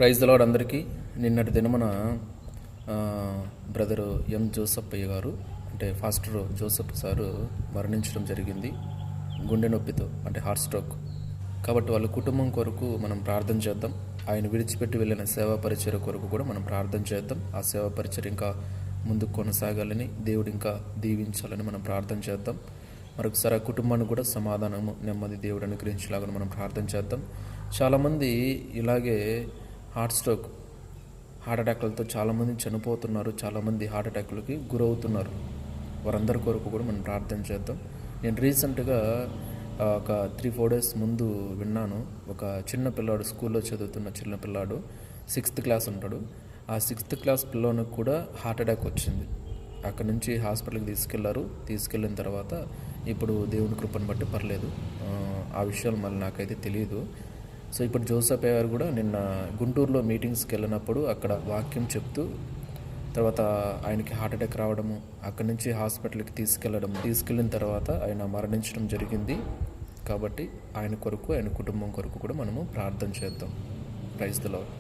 Praise the lord అందరికీ. నిన్నటి దినమున బ్రదరు ఎం జోసఫ్ అయ్య గారు అంటే ఫాస్టర్ జోసఫ్ సారు మరణించడం జరిగింది. గుండె నొప్పితో అంటే హార్ట్ స్ట్రోక్. కాబట్టి వాళ్ళ కుటుంబం కొరకు మనం ప్రార్థన చేద్దాం. ఆయన విడిచిపెట్టి వెళ్ళిన సేవా పరిచర్య కొరకు కూడా మనం ప్రార్థన చేద్దాం. ఆ సేవా పరిచర్య ఇంకా ముందుకు కొనసాగాలని, దేవుడు ఇంకా దీవించాలని మనం ప్రార్థన చేద్దాం. మరొకసారి ఆ కుటుంబానికి కూడా సమాధానము, నెమ్మది దేవుడు అనుగ్రహించేలాగా మనం ప్రార్థన చేద్దాం. చాలామంది ఇలాగే హార్ట్ అటాక్లతో చాలామంది చనిపోతున్నారు. చాలామంది హార్ట్ అటాక్లకి గురవుతున్నారు. వారందరి కొరకు కూడా మనం ప్రార్థన చేద్దాం. నేను రీసెంట్గా ఒక 3-4 days ముందు విన్నాను. ఒక చిన్న పిల్లాడు, స్కూల్లో చదువుతున్న చిన్న పిల్లాడు, 6th class ఉంటాడు. ఆ 6th class పిల్లోనికి కూడా హార్ట్ అటాక్ వచ్చింది. అక్కడ నుంచి హాస్పిటల్కి తీసుకెళ్ళిన తర్వాత ఇప్పుడు దేవుని కృపను బట్టి పర్లేదు. ఆ విషయాలు మళ్ళీ నాకైతే తెలియదు. సో ఇప్పుడు జోసఫ్ గారు కూడా నిన్న గుంటూరులో మీటింగ్స్కి వెళ్ళినప్పుడు అక్కడ వాక్యం చెప్తూ తర్వాత ఆయనకి హార్ట్ అటాక్ రావడము, అక్కడి నుంచి హాస్పిటల్కి తీసుకెళ్ళిన తర్వాత ఆయన మరణించడం జరిగింది. కాబట్టి ఆయన కొరకు, ఆయన కుటుంబం కొరకు కూడా మనము ప్రార్థన చేద్దాం. Praise the lord.